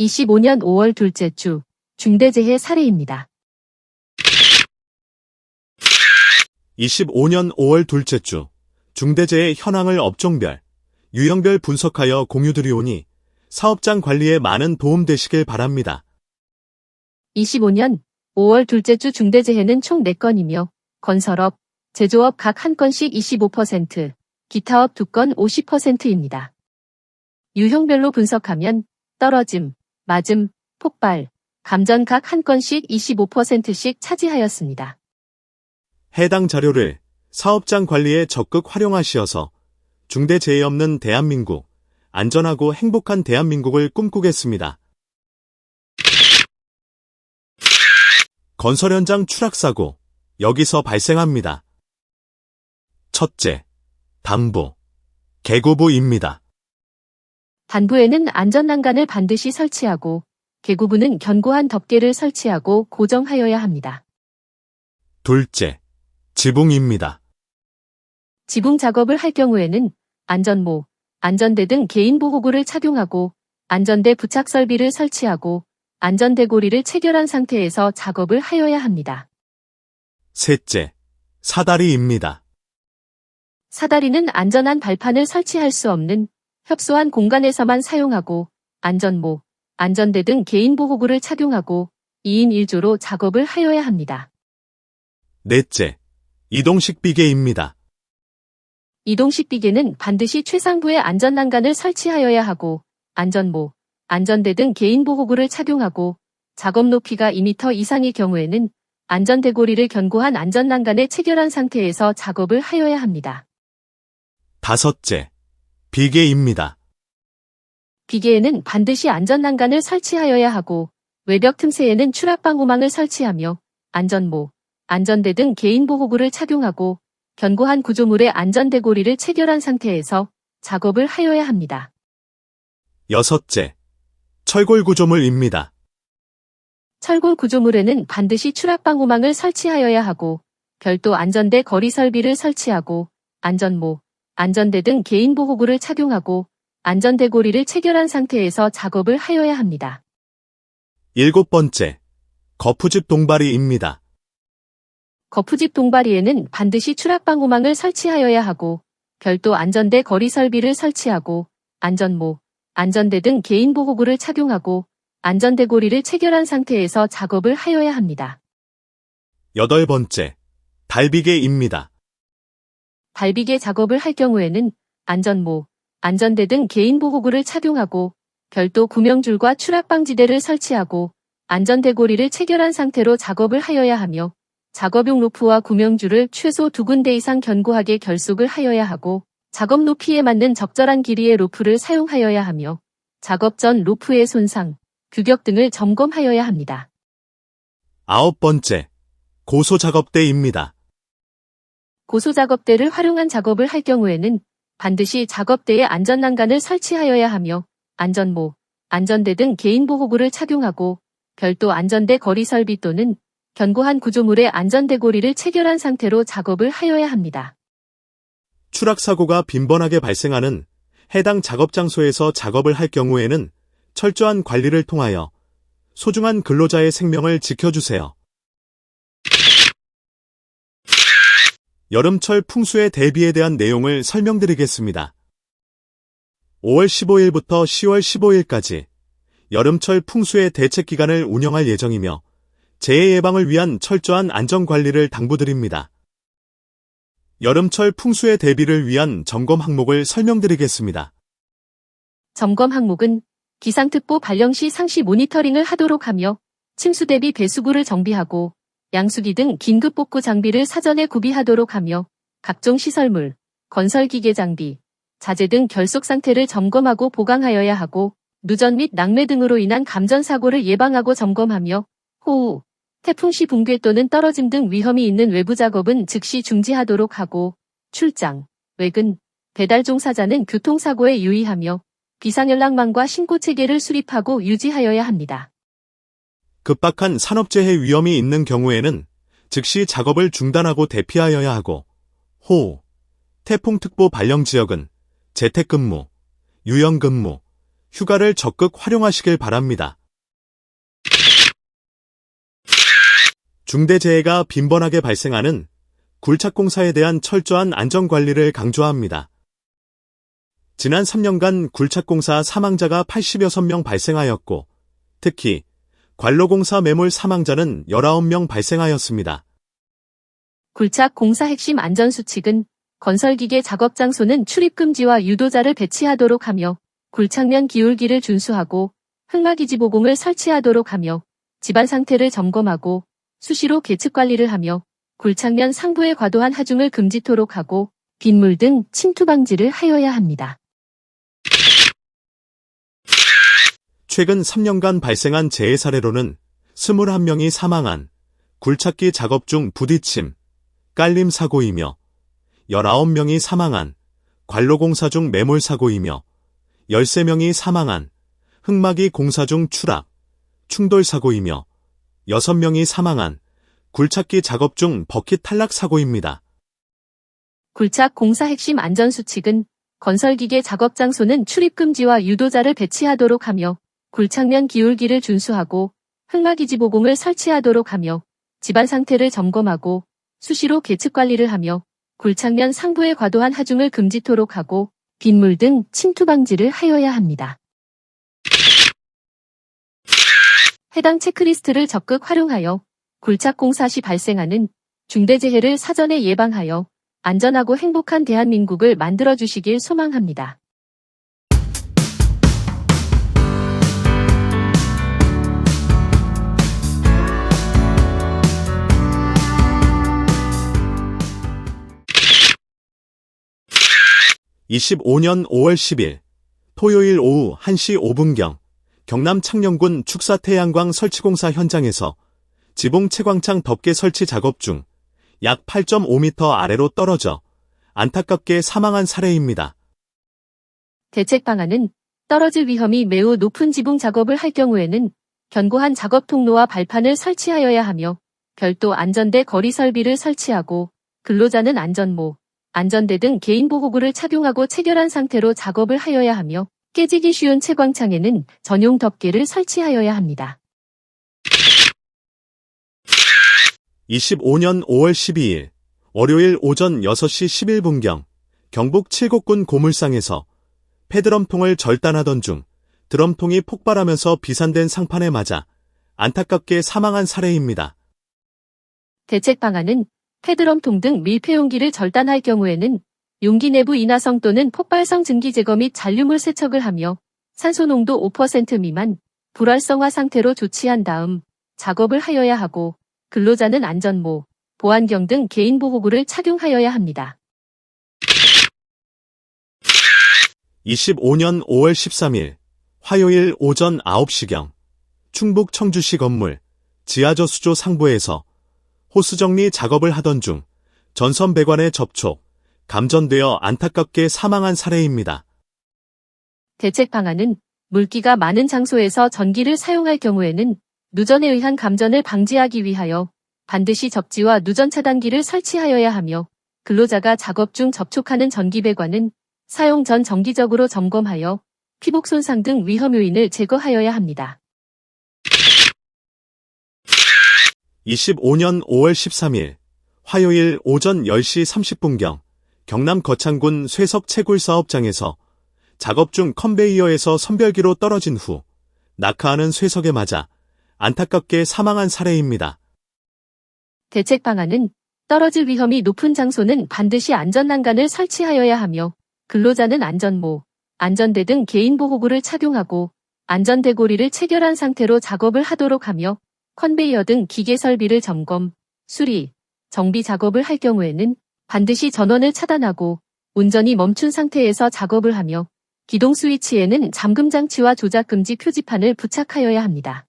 25년 5월 둘째 주 중대재해 사례입니다. 25년 5월 둘째 주 중대재해 현황을 업종별, 유형별 분석하여 공유드리오니 사업장 관리에 많은 도움 되시길 바랍니다. 25년 5월 둘째 주 중대재해는 총 4건이며 건설업, 제조업 각 1건씩 25%, 기타업 2건 50%입니다. 유형별로 분석하면 떨어짐, 맞음, 폭발, 감전 각 1건씩 25%씩 차지하였습니다. 해당 자료를 사업장 관리에 적극 활용하시어서 중대재해 없는 대한민국, 안전하고 행복한 대한민국을 꿈꾸겠습니다. 건설 현장 추락사고, 여기서 발생합니다. 첫째, 단부, 개구부입니다. 단부에는 안전난간을 반드시 설치하고 개구부는 견고한 덮개를 설치하고 고정하여야 합니다. 둘째, 지붕입니다. 지붕 작업을 할 경우에는 안전모, 안전대 등 개인보호구를 착용하고 안전대 부착 설비를 설치하고 안전대고리를 체결한 상태에서 작업을 하여야 합니다. 셋째, 사다리입니다. 사다리는 안전한 발판을 설치할 수 없는 협소한 공간에서만 사용하고 안전모, 안전대 등 개인보호구를 착용하고 2인 1조로 작업을 하여야 합니다. 넷째, 이동식 비계입니다. 이동식 비계는 반드시 최상부에 안전난간을 설치하여야 하고 안전모, 안전대 등 개인보호구를 착용하고 작업 높이가 2m 이상의 경우에는 안전대고리를 견고한 안전난간에 체결한 상태에서 작업을 하여야 합니다. 다섯째, 비계입니다. 비계에는 반드시 안전난간을 설치하여야 하고 외벽 틈새에는 추락방호망을 설치하며 안전모, 안전대 등 개인보호구를 착용하고 견고한 구조물에 안전대고리를 체결한 상태에서 작업을 하여야 합니다. 여섯째, 철골 구조물입니다. 철골 구조물에는 반드시 추락방호망을 설치하여야 하고 별도 안전대 거리 설비를 설치하고 안전모, 안전대 등 개인보호구를 착용하고 안전대고리를 체결한 상태에서 작업을 하여야 합니다. 일곱 번째, 거푸집 동바리입니다. 거푸집 동바리에는 반드시 추락방호망을 설치하여야 하고 별도 안전대 거리 설비를 설치하고 안전모, 안전대 등 개인보호구를 착용하고 안전대고리를 체결한 상태에서 작업을 하여야 합니다. 여덟 번째, 달비계입니다. 달비계 작업을 할 경우에는 안전모, 안전대 등 개인보호구를 착용하고 별도 구명줄과 추락방지대를 설치하고 안전대고리를 체결한 상태로 작업을 하여야 하며 작업용 로프와 구명줄을 최소 2군데 이상 견고하게 결속을 하여야 하고 작업 높이에 맞는 적절한 길이의 로프를 사용하여야 하며 작업 전 로프의 손상, 규격 등을 점검하여야 합니다. 아홉 번째, 고소작업대입니다. 고소작업대를 활용한 작업을 할 경우에는 반드시 작업대에 안전난간을 설치하여야 하며 안전모, 안전대 등 개인보호구를 착용하고 별도 안전대 거리 설비 또는 견고한 구조물에 안전대고리를 체결한 상태로 작업을 하여야 합니다. 추락사고가 빈번하게 발생하는 해당 작업 장소에서 작업을 할 경우에는 철저한 관리를 통하여 소중한 근로자의 생명을 지켜주세요. 여름철 풍수의 대비에 대한 내용을 설명드리겠습니다. 5월 15일부터 10월 15일까지 여름철 풍수의 대책 기간을 운영할 예정이며 재해 예방을 위한 철저한 안전관리를 당부드립니다. 여름철 풍수의 대비를 위한 점검 항목을 설명드리겠습니다. 점검 항목은 기상특보 발령 시 상시 모니터링을 하도록 하며 침수 대비 배수구를 정비하고 양수기 등 긴급 복구 장비를 사전에 구비하도록 하며 각종 시설물, 건설기계 장비, 자재 등 결속 상태를 점검하고 보강하여야 하고 누전 및 낙뢰 등으로 인한 감전사고를 예방하고 점검하며 호우, 태풍 시 붕괴 또는 떨어짐 등 위험이 있는 외부 작업은 즉시 중지하도록 하고 출장, 외근, 배달 종사자는 교통사고에 유의하며 비상연락망과 신고체계를 수립하고 유지하여야 합니다. 급박한 산업재해 위험이 있는 경우에는 즉시 작업을 중단하고 대피하여야 하고 호우, 태풍특보 발령 지역은 재택근무, 유연근무, 휴가를 적극 활용하시길 바랍니다. 중대재해가 빈번하게 발생하는 굴착공사에 대한 철저한 안전관리를 강조합니다. 지난 3년간 굴착공사 사망자가 86명 발생하였고, 특히 관로공사 매몰 사망자는 19명 발생하였습니다. 굴착공사 핵심 안전수칙은 건설기계 작업 장소는 출입금지와 유도자를 배치하도록 하며 굴착면 기울기를 준수하고 흑마기지 보공을 설치하도록 하며 집안 상태를 점검하고 수시로 계측관리를 하며 굴착면 상부의 과도한 하중을 금지토록 하고 빗물 등 침투 방지를 하여야 합니다. 최근 3년간 발생한 재해 사례로는 21명이 사망한 굴착기 작업 중 부딪힘, 깔림 사고이며 19명이 사망한 관로공사 중 매몰 사고이며 13명이 사망한 흑마기 공사 중 추락, 충돌 사고이며 6명이 사망한 굴착기 작업 중 버킷 탈락 사고입니다. 굴착공사 핵심 안전수칙은 건설기계 작업 장소는 출입금지와 유도자를 배치하도록 하며 굴착면 기울기를 준수하고 흑마기지 보공을 설치하도록 하며 집안 상태를 점검하고 수시로 계측관리를 하며 굴착면 상부의 과도한 하중을 금지토록 하고 빗물 등 침투 방지를 하여야 합니다. 해당 체크리스트를 적극 활용하여 굴착공사 시 발생하는 중대재해를 사전에 예방하여 안전하고 행복한 대한민국을 만들어주시길 소망합니다. (2025년 5월 10일) 토요일 오후 1시 5분경 경남 창녕군 축사 태양광 설치공사 현장에서 지붕 채광창 덮개 설치 작업 중 약 8.5m 아래로 떨어져 안타깝게 사망한 사례입니다. 대책 방안은 떨어질 위험이 매우 높은 지붕 작업을 할 경우에는 견고한 작업 통로와 발판을 설치하여야 하며 별도 안전대 거리 설비를 설치하고 근로자는 안전모, 안전대 등 개인보호구를 착용하고 체결한 상태로 작업을 하여야 하며 깨지기 쉬운 채광창에는 전용 덮개를 설치하여야 합니다. 25년 5월 12일 월요일 오전 6시 11분경 경북 칠곡군 고물상에서 폐드럼통을 절단하던 중 드럼통이 폭발하면서 비산된 상판에 맞아 안타깝게 사망한 사례입니다. 대책 방안은 폐드럼통 등 밀폐용기를 절단할 경우에는 용기 내부 인화성 또는 폭발성 증기 제거 및 잔류물 세척을 하며 산소 농도 5% 미만 불활성화 상태로 조치한 다음 작업을 하여야 하고 근로자는 안전모, 보안경 등 개인보호구를 착용하여야 합니다. 25년 5월 13일 화요일 오전 9시경 충북 청주시 건물 지하저수조 상부에서 호스 정리 작업을 하던 중 전선 배관에 접촉, 감전되어 안타깝게 사망한 사례입니다. 대책 방안은 물기가 많은 장소에서 전기를 사용할 경우에는 누전에 의한 감전을 방지하기 위하여 반드시 접지와 누전 차단기를 설치하여야 하며 근로자가 작업 중 접촉하는 전기 배관은 사용 전 정기적으로 점검하여 피복 손상 등 위험 요인을 제거하여야 합니다. 25년 5월 13일 화요일 오전 10시 30분경 경남 거창군 쇠석 채굴 사업장에서 작업 중 컨베이어에서 선별기로 떨어진 후 낙하하는 쇠석에 맞아 안타깝게 사망한 사례입니다. 대책 방안은 떨어질 위험이 높은 장소는 반드시 안전난간을 설치하여야 하며 근로자는 안전모, 안전대 등 개인보호구를 착용하고 안전대고리를 체결한 상태로 작업을 하도록 하며 컨베이어 등 기계 설비를 점검, 수리, 정비 작업을 할 경우에는 반드시 전원을 차단하고 운전이 멈춘 상태에서 작업을 하며 기동 스위치에는 잠금 장치와 조작 금지 표지판을 부착하여야 합니다.